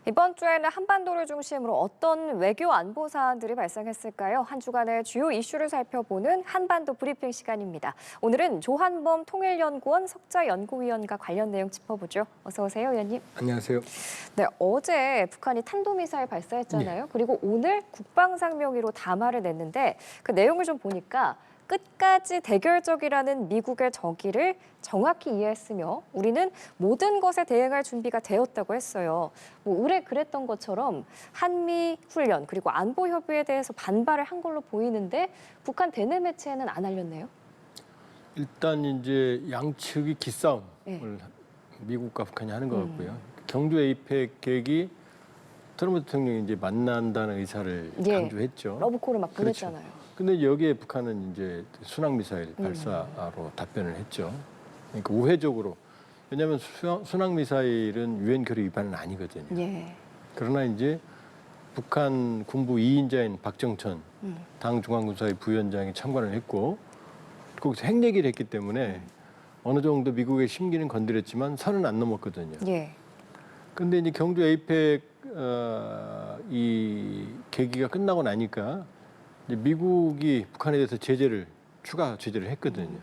이번 주에는 한반도를 중심으로 어떤 외교 안보 사안들이 발생했을까요? 한 주간의 주요 이슈를 살펴보는 한반도 브리핑 시간입니다. 오늘은 조한범 통일연구원 석좌연구위원과 관련 내용 짚어보죠. 어서 오세요, 위원님. 안녕하세요. 네, 어제 북한이 탄도미사일 발사했잖아요. 그리고 오늘 국방상명의로 담화를 냈는데 그 내용을 좀 보니까 끝까지 대결적이라는 미국의 적의를 정확히 이해했으며 우리는 모든 것에 대응할 준비가 되었다고 했어요. 의뢰 그랬던 것처럼 한미 훈련 그리고 안보 협의에 대해서 반발을 한 걸로 보이는데 북한 대내 매체는 안 알렸네요. 일단 이제 양측이 기싸움을 미국과 북한이 하는 것 같고요. 경주 에이펙 계획이 트럼프 대통령이 이제 만난다는 의사를 강조했죠. 러브콜을 막 보냈잖아요. 그렇죠. 근데 여기에 북한은 이제 순항 미사일 발사로 답변을 했죠. 그러니까 우회적으로. 왜냐하면 순항 미사일은 유엔 결의 위반은 아니거든요. 그러나 이제 북한 군부 2인자인 박정천 당 중앙군사위 부위원장이 참관을 했고 거기서 핵 얘기를 했기 때문에 어느 정도 미국의 심기는 건드렸지만 선은 안 넘었거든요. 근데 이제 경주 에이펙 이 계기가 끝나고 나니까 이제 미국이 북한에 대해서 추가 제재를 했거든요.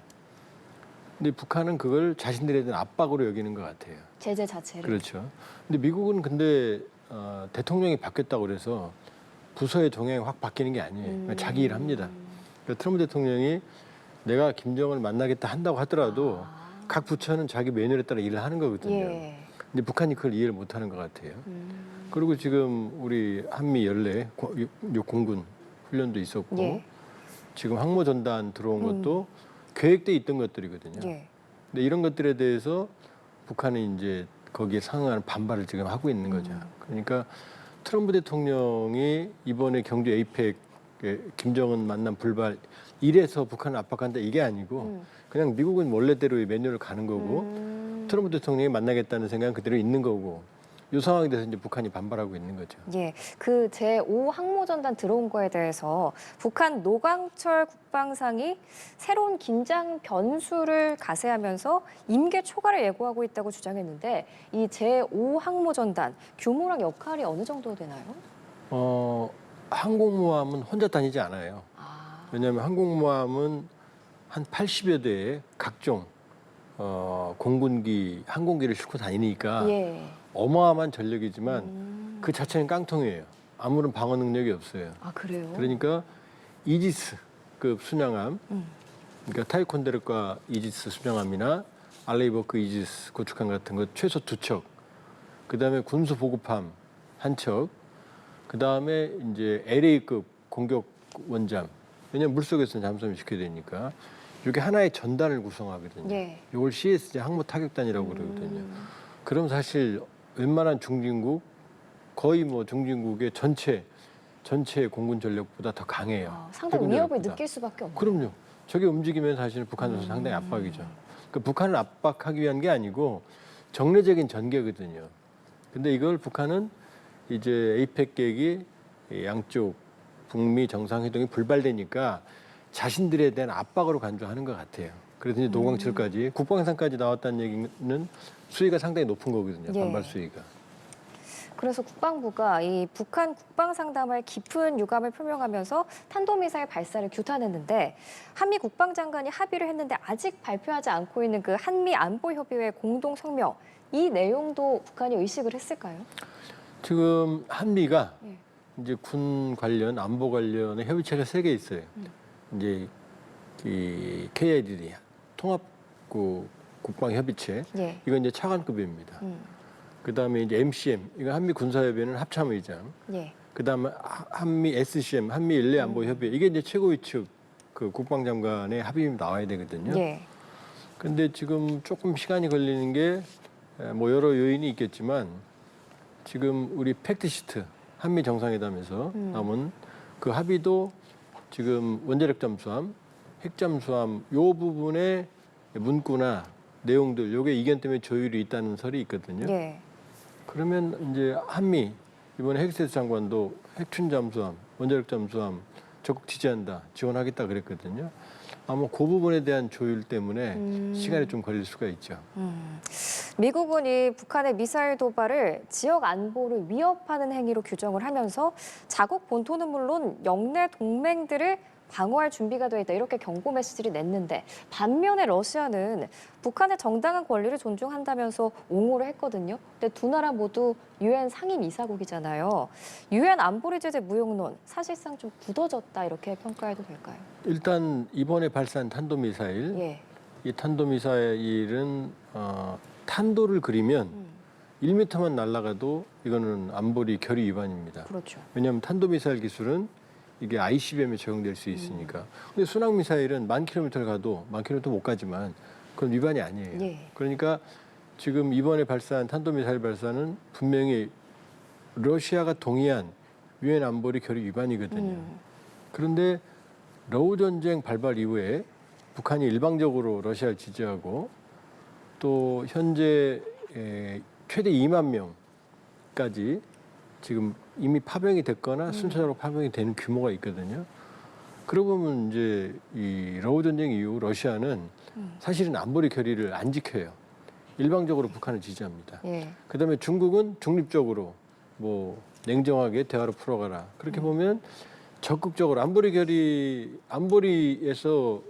근데 북한은 그걸 자신들에 대한 압박으로 여기는 것 같아요. 제재 자체를. 그렇죠. 근데 미국은 근데 대통령이 바뀌었다고 그래서 부서의 동향이 확 바뀌는 게 아니에요. 자기 일을 합니다. 그러니까 트럼프 대통령이 내가 김정은을 만나겠다 한다고 하더라도 각 부처는 자기 매뉴얼에 따라 일을 하는 거거든요. 근데 북한이 그걸 이해를 못하는 것 같아요. 그리고 지금 우리 한미 연례 공군 훈련도 있었고 지금 항모 전단 들어온 것도 계획돼 있던 것들이거든요. 근데 이런 것들에 대해서 북한이 이제 거기에 상응하는 반발을 지금 하고 있는 거죠. 그러니까 트럼프 대통령이 이번에 경주 에이펙 김정은 만남 불발 이래서 북한을 압박한다 이게 아니고 그냥 미국은 원래대로의 매뉴얼을 가는 거고 트럼프 대통령이 만나겠다는 생각은 그대로 있는 거고 이 상황에 대해서 이제 북한이 반발하고 있는 거죠. 그 제5 항모전단 들어온 거에 대해서 북한 노광철 국방상이 새로운 긴장 변수를 가세하면서 임계 초과를 예고하고 있다고 주장했는데 이 제5 항모전단 규모랑 역할이 어느 정도 되나요? 항공모함은 혼자 다니지 않아요. 왜냐하면 항공모함은 한 80여 대의 각종 공군기, 항공기를 싣고 다니니까 어마어마한 전력이지만 그 자체는 깡통이에요. 아무런 방어 능력이 없어요. 그래요? 그러니까 이지스급 순양함, 그러니까 타이콘데르과 이지스 순양함이나 알레이버크 이지스 구축함 같은 것 최소 2척, 그다음에 군수 보급함 1척, 그다음에 이제 LA급 공격 원잠. 왜냐하면 물속에서는 잠수함을 지켜야 되니까 이게 하나의 전단을 구성하거든요. 이걸 CSJ 항모 타격단이라고 그러거든요. 그럼 사실 웬만한 중진국 거의 뭐 중진국의 전체 공군 전력보다 더 강해요. 상당히 위협을 느낄 수밖에 없네요. 그럼요. 저게 움직이면 사실 북한으로서 상당히 압박이죠. 그러니까 북한을 압박하기 위한 게 아니고 정례적인 전개거든요. 근데 이걸 북한은 이제 에이펙 계획이 양쪽 북미 정상회동이 불발되니까 자신들에 대한 압박으로 간주하는 것 같아요. 그래서 이제 노광철까지 국방상까지 나왔다는 얘기는 수위가 상당히 높은 거거든요. 반발 수위가. 그래서 국방부가 이 북한 국방상담을 깊은 유감을 표명하면서 탄도미사일 발사를 규탄했는데 한미 국방장관이 합의를 했는데 아직 발표하지 않고 있는 그 한미 안보협의회 공동 성명 이 내용도 북한이 의식을 했을까요? 지금 한미가 이제 군 관련 안보 관련의 협의체가 3개 있어요. 이제 이 KIDD 통합국 국방협의체 이건 이제 차관급입니다. 그다음에 이제 MCM 이거 한미 군사협의회는 합참의장. 그다음에 한미 SCM 한미 연례안보협의회 이게 이제 최고위 측 그 국방장관의 합의문이 나와야 되거든요. 근데 지금 조금 시간이 걸리는 게 뭐 여러 요인이 있겠지만 지금 우리 팩트시트 한미 정상회담에서 남은 그 합의도 지금 원자력 잠수함, 핵 잠수함 요 부분의 문구나 내용들 요게 이견 때문에 조율이 있다는 설이 있거든요. 그러면 이제 한미 이번에 핵세스 장관도 핵춘 잠수함, 원자력 잠수함 적극 지지한다, 지원하겠다 그랬거든요. 아마 그 부분에 대한 조율 때문에 시간이 좀 걸릴 수가 있죠. 미국은 이 북한의 미사일 도발을 지역 안보를 위협하는 행위로 규정을 하면서 자국 본토는 물론 영내 동맹들을 방어할 준비가 돼 있다 이렇게 경고 메시지를 냈는데 반면에 러시아는 북한의 정당한 권리를 존중한다면서 옹호를 했거든요. 근데 두 나라 모두 유엔 상임 이사국이잖아요. 유엔 안보리 제재 무용론 사실상 좀 굳어졌다 이렇게 평가해도 될까요? 일단 이번에 발사한 탄도미사일, 예. 이 탄도미사일은 탄도를 그리면 1m만 날아가도 이거는 안보리 결의 위반입니다. 그렇죠. 왜냐하면 탄도미사일 기술은 이게 ICBM에 적용될 수 있으니까. 근데 순항미사일은 10,000km를 가도 10,000km 못 가지만 그건 위반이 아니에요. 예. 그러니까 지금 이번에 발사한 탄도미사일 발사는 분명히 러시아가 동의한 유엔 안보리 결의 위반이거든요. 그런데 러우 전쟁 발발 이후에 북한이 일방적으로 러시아를 지지하고 또 현재 최대 2만 명까지 지금 이미 파병이 됐거나 순차적으로 파병이 되는 규모가 있거든요. 그러고 보면 이제 이 러우 전쟁 이후 러시아는 사실은 안보리 결의를 안 지켜요. 일방적으로 북한을 지지합니다. 예. 그다음에 중국은 중립적으로 뭐 냉정하게 대화로 풀어가라. 그렇게 보면 적극적으로 안보리에서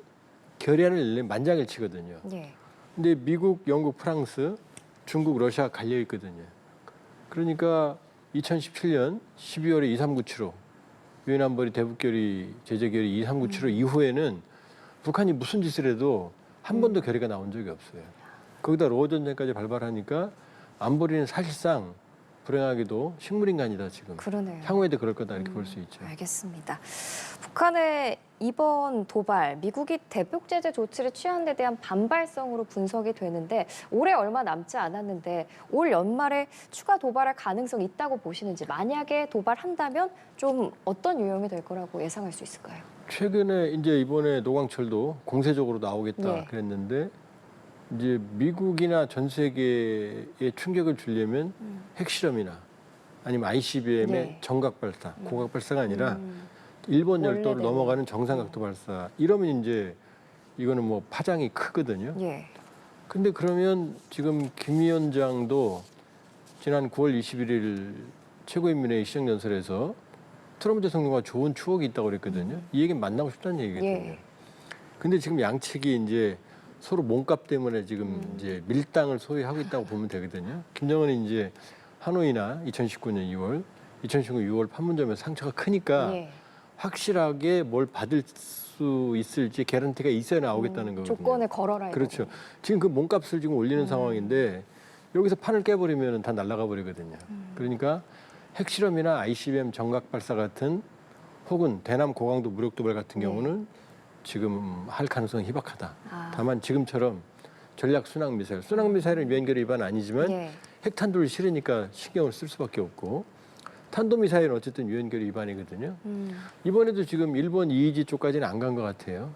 결의안을 내려면 만장일치거든요. 예. 근데 미국, 영국, 프랑스, 중국, 러시아 갈려 있거든요. 그러니까 2017년 12월에 2397호 유엔 안보리 대북결의 제재결의 2397호 이후에는 북한이 무슨 짓을 해도 한 번도 결의가 나온 적이 없어요. 거기다 러우 전쟁까지 발발하니까 안보리는 사실상 불행하게도 식물인간이다 지금. 그러네요. 향후에도 그럴 거다 이렇게 볼 수 있죠. 알겠습니다. 북한의 이번 도발, 미국이 대북 제재 조치를 취한 데 대한 반발성으로 분석이 되는데 올해 얼마 남지 않았는데 올 연말에 추가 도발할 가능성이 있다고 보시는지 만약에 도발한다면 좀 어떤 유형이 될 거라고 예상할 수 있을까요? 최근에 이제 이번에 노광철도 공세적으로 나오겠다 예. 그랬는데 이제 미국이나 전 세계에 충격을 주려면 핵실험이나 아니면 ICBM의 네. 정각 발사, 고각 발사가 아니라 일본 열도를 원래대로. 넘어가는 정상각도 발사 이러면 이제 이거는 뭐 파장이 크거든요. 예. 근데 그러면 지금 김 위원장도 지난 9월 21일 최고인민회의 시정연설에서 트럼프 대통령과 좋은 추억이 있다고 그랬거든요. 이 얘기는 만나고 싶다는 얘기거든요. 예. 근데 지금 양측이 이제 서로 몸값 때문에 지금 이제 밀당을 소위 하고 있다고 보면 되거든요. 김정은이 이제 하노이나 2019년 2월, 2019년 6월 판문점에서 상처가 크니까 예. 확실하게 뭘 받을 수 있을지 개런티가 있어야 나오겠다는 거거든요. 조건에 걸어라. 그렇죠. 이거군요. 지금 그 몸값을 지금 올리는 상황인데 여기서 판을 깨버리면 다 날아가 버리거든요. 그러니까 핵실험이나 ICBM 정각 발사 같은 혹은 대남 고강도 무력 도발 같은 네. 경우는 지금 할 가능성이 희박하다. 아. 다만 지금처럼 전략 순항 미사일, 순항 미사일은 유엔 결의 위반 아니지만 예. 핵탄두를 실으니까 신경을 쓸 수밖에 없고 탄도 미사일은 어쨌든 유엔 결의 위반이거든요. 이번에도 지금 일본 이이지 쪽까지는 안 간 것 같아요.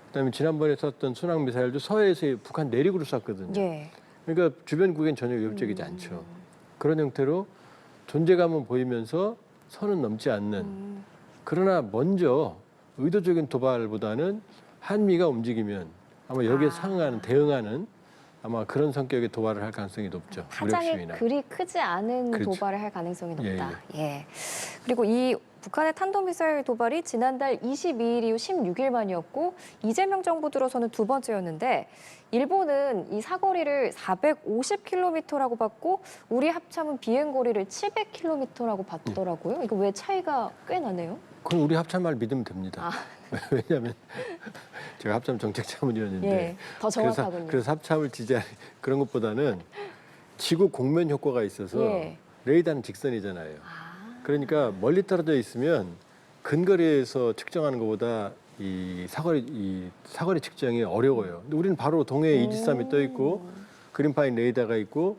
그다음에 지난번에 썼던 순항 미사일도 서해에서 북한 내륙으로 쐈거든요. 예. 그러니까 주변국엔 전혀 위협적이지 않죠. 그런 형태로 존재감은 보이면서 선은 넘지 않는. 그러나 먼저 의도적인 도발보다는 한미가 움직이면 아마 여기에 상응하는 대응하는 아마 그런 성격의 도발을 할 가능성이 높죠. 파장이 무력시위나. 그리 크지 않은 그렇죠. 도발을 할 가능성이 예, 높다. 예. 그리고 이 북한의 탄도미사일 도발이 지난달 22일 이후 16일 만이었고 이재명 정부 들어서는 두 번째였는데 일본은 이 사거리를 450km라고 봤고 우리 합참은 비행거리를 700km라고 봤더라고요. 이거 왜 차이가 꽤 나네요? 그건 우리 합참 말 믿으면 됩니다. 왜냐하면 제가 합참 정책자문위원인데 예, 더 정확하군요. 그래서 합참을 지지하는 그런 것보다는 지구 공면 효과가 있어서 예. 레이더는 직선이잖아요. 그러니까 멀리 떨어져 있으면 근거리에서 측정하는 것보다 이 사거리 측정이 어려워요. 근데 우리는 바로 동해에 이지스함이 떠 있고 그린파인 레이더가 있고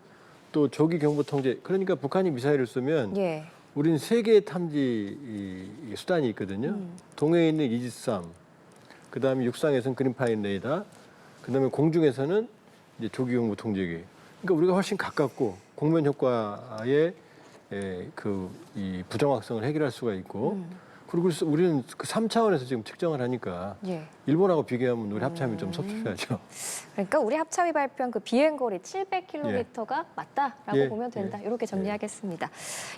또 조기 경보 통제. 그러니까 북한이 미사일을 쏘면 예. 우리는 세 개의 탐지 이 수단이 있거든요. 동해에 있는 이지스함, 그 다음에 육상에서는 그린파인 레이더, 그 다음에 공중에서는 이제 조기 경보 통제기. 그러니까 우리가 훨씬 가깝고 공면 효과의 이 부정확성을 해결할 수가 있고 그리고 우리는 그 3차원에서 지금 측정을 하니까 예. 일본하고 비교하면 우리 합참이 좀 섭섭해하죠. 그러니까 우리 합참이 발표한 그 비행거리 700km가 맞다라고 예, 보면 된다. 예, 이렇게 정리하겠습니다.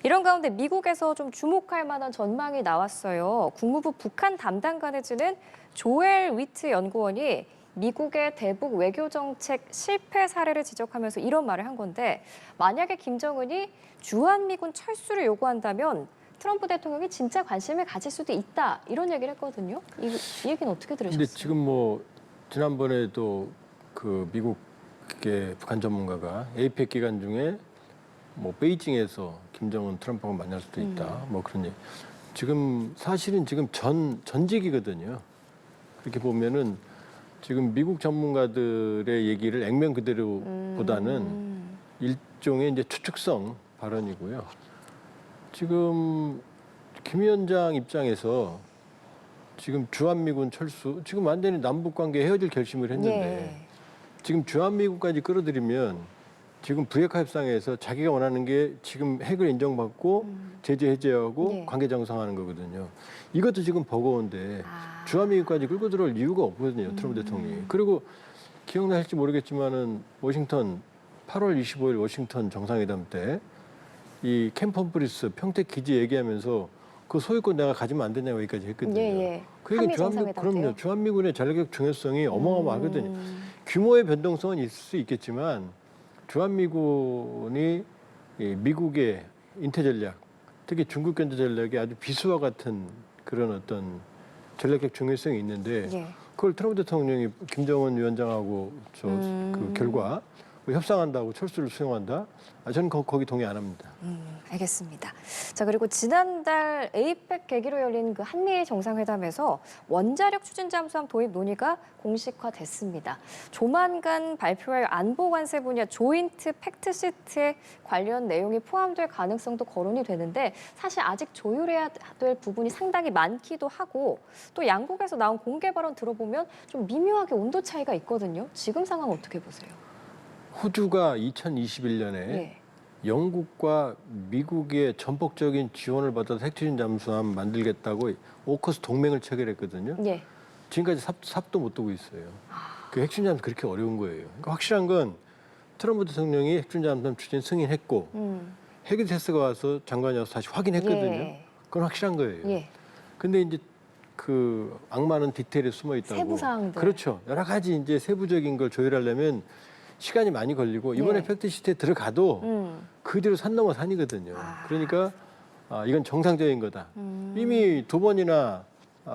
이런 가운데 미국에서 좀 주목할 만한 전망이 나왔어요. 국무부 북한 담당관을 지낸 조엘 위트 연구원이 미국의 대북 외교 정책 실패 사례를 지적하면서 이런 말을 한 건데 만약에 김정은이 주한미군 철수를 요구한다면 트럼프 대통령이 진짜 관심을 가질 수도 있다. 이런 얘기를 했거든요. 이 얘기는 어떻게 들으셨어요? 근데 지금 뭐 지난번에도 그 미국의 북한 전문가가 에이펙 기간 중에 뭐 베이징에서 김정은 트럼프가 만날 수도 있다. 뭐 그런 얘기. 지금 사실은 지금 전직이거든요. 그렇게 보면은 지금 미국 전문가들의 얘기를 액면 그대로보다는 일종의 이제 추측성 발언이고요. 지금 김 위원장 입장에서 지금 주한미군 철수, 지금 완전히 남북관계 헤어질 결심을 했는데 예. 지금 주한미군까지 끌어들이면 지금 비핵화 협상에서 자기가 원하는 게 지금 핵을 인정받고 제재 해제하고 예. 관계 정상화하는 거거든요. 이것도 지금 버거운데 아. 주한미군까지 끌고 들어올 이유가 없거든요. 트럼프 대통령이. 그리고 기억나실지 모르겠지만은 워싱턴 8월 25일 워싱턴 정상회담 때 이 캠프 험프리스 평택 기지 얘기하면서 그 소유권 내가 가지면 안 되냐고 여기까지 했거든요. 예. 그 얘기는 한미 정상회담 때요? 그럼요. 주한미군의 전략적 중요성이 어마어마하거든요. 규모의 변동성은 있을 수 있겠지만 주한미군이 이 미국의 인태 전략, 특히 중국 견제 전략의 아주 비수와 같은 그런 어떤 전략적 중요성이 있는데 예. 그걸 트럼프 대통령이 김정은 위원장하고 그 결과 협상한다고 철수를 수용한다? 저는 거기 동의 안 합니다. 알겠습니다. 자, 그리고 지난달 에이펙 계기로 열린 그 한미 정상회담에서 원자력 추진 잠수함 도입 논의가 공식화됐습니다. 조만간 발표할 안보 관세 분야 조인트 팩트시트에 관련 내용이 포함될 가능성도 거론이 되는데 사실 아직 조율해야 될 부분이 상당히 많기도 하고 또 양국에서 나온 공개 발언 들어보면 좀 미묘하게 온도 차이가 있거든요. 지금 상황 어떻게 보세요? 호주가 2021년에 예. 영국과 미국의 전폭적인 지원을 받아서 핵추진 잠수함 만들겠다고 오커스 동맹을 체결했거든요. 예. 지금까지 삽도 못 두고 있어요. 그 핵추진 잠수함 그렇게 어려운 거예요. 그러니까 확실한 건 트럼프 대통령이 핵추진 잠수함 추진 승인했고 헤그세스가 와서 장관이 와서 다시 확인했거든요. 예. 그건 확실한 거예요. 예. 근데 이제 그 악마는 디테일에 숨어 있다고. 세부 사항들. 그렇죠. 여러 가지 이제 세부적인 걸 조율하려면 시간이 많이 걸리고 이번에 네. 팩트시트에 들어가도 그 뒤로 산 넘어 산이거든요. 그러니까 이건 정상적인 거다. 이미 2번이나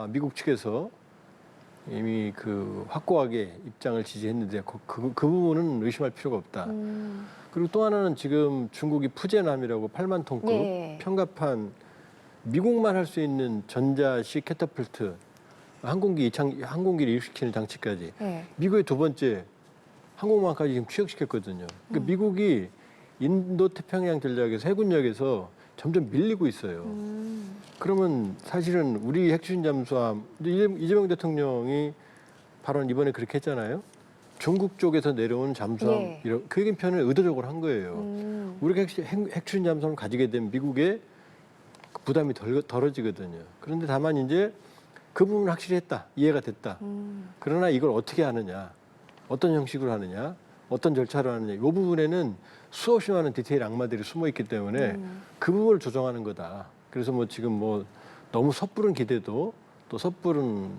미국 측에서 이미 그 확고하게 입장을 지지했는데 그 부분은 의심할 필요가 없다. 그리고 또 하나는 지금 중국이 푸젠함이라고 8만 톤급 예. 편갑한 미국만 할 수 있는 전자식 캐터필트 항공기를 이륙시키는 장치까지 예. 미국의 두 번째 항공모함까지 지금 취역시켰거든요. 그러니까 미국이 인도 태평양 전략에서 해군력에서 점점 밀리고 있어요. 그러면 사실은 우리 핵추진 잠수함 이재명 대통령이 발언 이번에 그렇게 했잖아요. 중국 쪽에서 내려온 잠수함 예. 그 얘기 표현을 의도적으로 한 거예요. 우리가 핵추진 잠수함을 가지게 되면 미국의 부담이 덜어지거든요. 그런데 다만 이제 그 부분은 확실히 했다. 이해가 됐다. 그러나 이걸 어떻게 하느냐. 어떤 형식으로 하느냐, 어떤 절차로 하느냐, 이 부분에는 수없이 많은 디테일 악마들이 숨어 있기 때문에 그 부분을 조정하는 거다. 그래서 뭐 지금 뭐 너무 섣부른 기대도 또 섣부른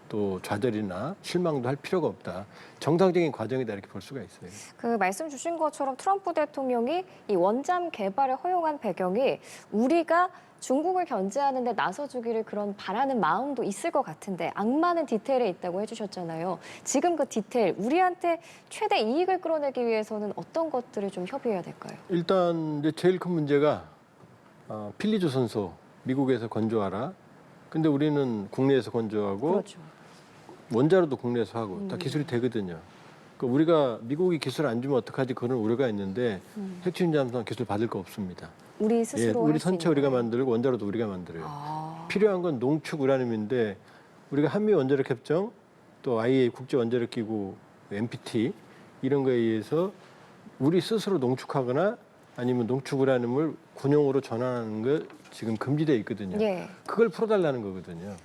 또 좌절이나 실망도 할 필요가 없다. 정상적인 과정이다 이렇게 볼 수가 있어요. 그 말씀 주신 것처럼 트럼프 대통령이 이 원잠 개발을 허용한 배경이 우리가 중국을 견제하는 데 나서주기를 그런 바라는 마음도 있을 것 같은데 악마는 디테일에 있다고 해주셨잖아요. 지금 그 디테일, 우리한테 최대 이익을 끌어내기 위해서는 어떤 것들을 좀 협의해야 될까요? 일단 이제 제일 큰 문제가 필리 조선소 미국에서 건조하라. 근데 우리는 국내에서 건조하고 그렇죠. 원자로도 국내에서 하고 다 기술이 되거든요. 그러니까 우리가 미국이 기술 안 주면 어떡하지 그런 우려가 있는데 핵추진 잠수함 기술 받을 거 없습니다. 우리 스스로 우리 할 수 선체 있는 우리가 거예요. 만들고 원자로도 우리가 만들어요. 아. 필요한 건 농축 우라늄인데 우리가 한미 원자력 협정 또 IAEA 국제 원자력 기구 NPT 이런 거에 의해서 우리 스스로 농축하거나 아니면 농축 우라늄을 군용으로 전환하는 거 지금 금지돼 있거든요. 예. 그걸 풀어달라는 거거든요.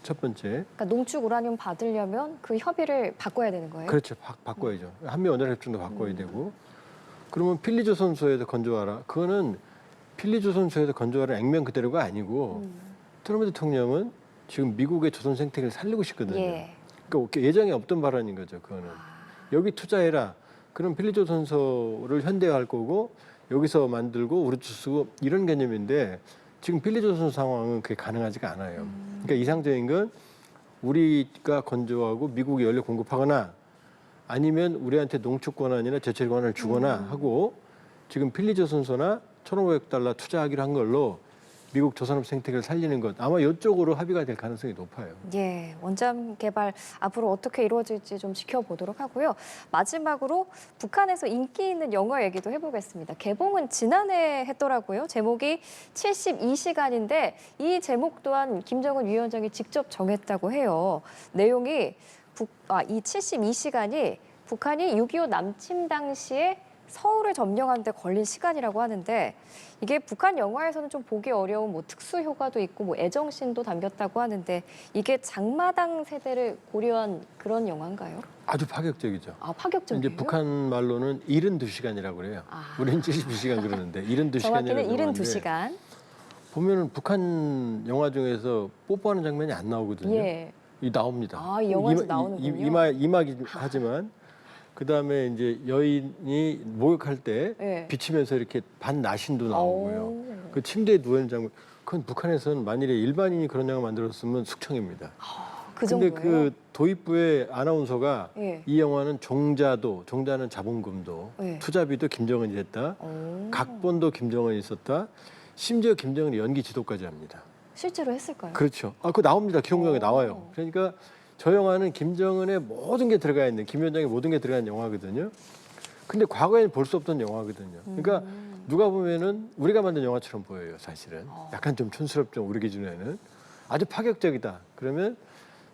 첫 번째. 그러니까 농축 우라늄 받으려면 그 협의를 바꿔야 되는 거예요? 그렇죠. 바꿔야죠. 한미 원자력 협정도 바꿔야 되고. 그러면 필리조선소에서 건조하라. 그거는 필리조선소에서 건조하라 액면 그대로가 아니고 트럼프 대통령은 지금 미국의 조선 생태계를 살리고 싶거든요. 예. 그러니까 예정에 없던 발언인 거죠. 그거는. 여기 투자해라. 그럼 필리조선소를 현대화할 거고 여기서 만들고 우르츠 쓰고 이런 개념인데 지금 필리조선소 상황은 그게 가능하지가 않아요. 그러니까 이상적인 건 우리가 건조하고 미국이 연료 공급하거나 아니면 우리한테 농축 권한이나 제철 권한을 주거나 하고 지금 필리조선소나 1,500달러 투자하기로 한 걸로 미국 조선업 생태계를 살리는 것 아마 이쪽으로 합의가 될 가능성이 높아요. 예, 원전 개발 앞으로 어떻게 이루어질지 좀 지켜보도록 하고요. 마지막으로 북한에서 인기 있는 영화 얘기도 해보겠습니다. 개봉은 지난해 했더라고요. 제목이 72시간인데 이 제목 또한 김정은 위원장이 직접 정했다고 해요. 내용이 이 72시간이 북한이 6.25 남침 당시에 서울을 점령하는 데 걸린 시간이라고 하는데 이게 북한 영화에서는 좀 보기 어려운 뭐 특수 효과도 있고 뭐 애정씬도 담겼다고 하는데 이게 장마당 세대를 고려한 그런 영화인가요? 아주 파격적이죠. 아, 파격적이에요? 이제 북한 말로는 72시간이라고 그래요. 우리는 72시간 그러는데 72시간이라고 정확히는 72시간. 보면은 북한 영화 중에서 뽀뽀하는 장면이 안 나오거든요. 예. 이 나옵니다. 아, 이 영화에서 나오는군요. 이마긴 하지만 그다음에 이제 여인이 목욕할 때 예. 비치면서 이렇게 반나신도 나오고요. 오. 그 침대에 누워 있는 장면. 그건 북한에서는 만일에 일반인이 그런 영화 만들었으면 숙청입니다. 그 근데 정도예요? 그 도입부의 아나운서가 예. 이 영화는 종자는 자본금도 예. 투자비도 김정은이 했다. 오. 각본도 김정은이 있었다. 심지어 김정은이 연기 지도까지 합니다. 실제로 했을까요? 그렇죠. 그거 나옵니다. 기록영에 오. 나와요. 그러니까 저 영화는 김정은의 모든 게 들어가 있는, 김 위원장의 모든 게 들어가 있는 영화거든요. 근데 과거에는 볼 수 없던 영화거든요. 그러니까 누가 보면은 우리가 만든 영화처럼 보여요, 사실은. 약간 좀 촌스럽죠, 우리 기준에는. 아주 파격적이다. 그러면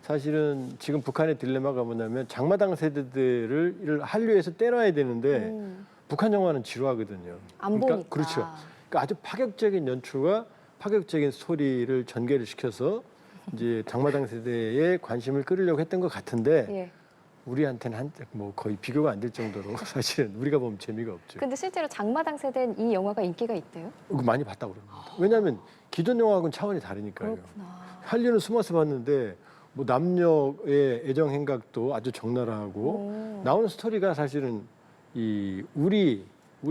사실은 지금 북한의 딜레마가 뭐냐면 장마당 세대들을 한류에서 떼놔야 되는데 북한 영화는 지루하거든요. 안 그러니까 보니까. 그렇죠. 그러니까 아주 파격적인 연출과 파격적인 스토리를 전개를 시켜서 이제 장마당 세대에 관심을 끌으려고 했던 것 같은데 예. 우리한테는 뭐 거의 비교가 안 될 정도로 사실은 우리가 보면 재미가 없죠. 근데 실제로 장마당 세대는 이 영화가 인기가 있대요? 그거 많이 봤다고 그럽니다. 왜냐하면 기존 영화하고는 차원이 다르니까요. 그렇구나. 한류는 숨어서 봤는데 뭐 남녀의 애정 행각도 아주 적나라하고 오. 나오는 스토리가 사실은 이 우리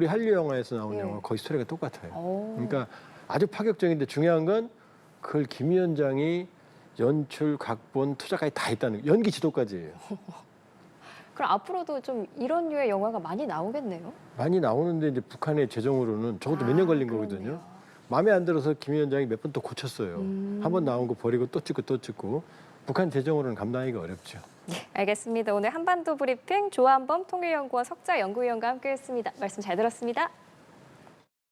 한류 영화에서 나오는 예. 영화 거의 스토리가 똑같아요. 오. 그러니까 아주 파격적인데 중요한 건 그걸 김 위원장이 연출, 각본, 투자까지 다 했다는 연기 지도까지예요. 그럼 앞으로도 좀 이런 류의 영화가 많이 나오겠네요. 많이 나오는데 이제 북한의 재정으로는 적어도 몇 년 걸린 거거든요. 그렇네요. 마음에 안 들어서 김 위원장이 몇 번 또 고쳤어요. 한 번 나온 거 버리고 또 찍고 또 찍고 북한 재정으로는 감당하기가 어렵죠. 알겠습니다. 오늘 한반도 브리핑 조한범 통일연구원 석자 연구위원과 함께했습니다. 말씀 잘 들었습니다.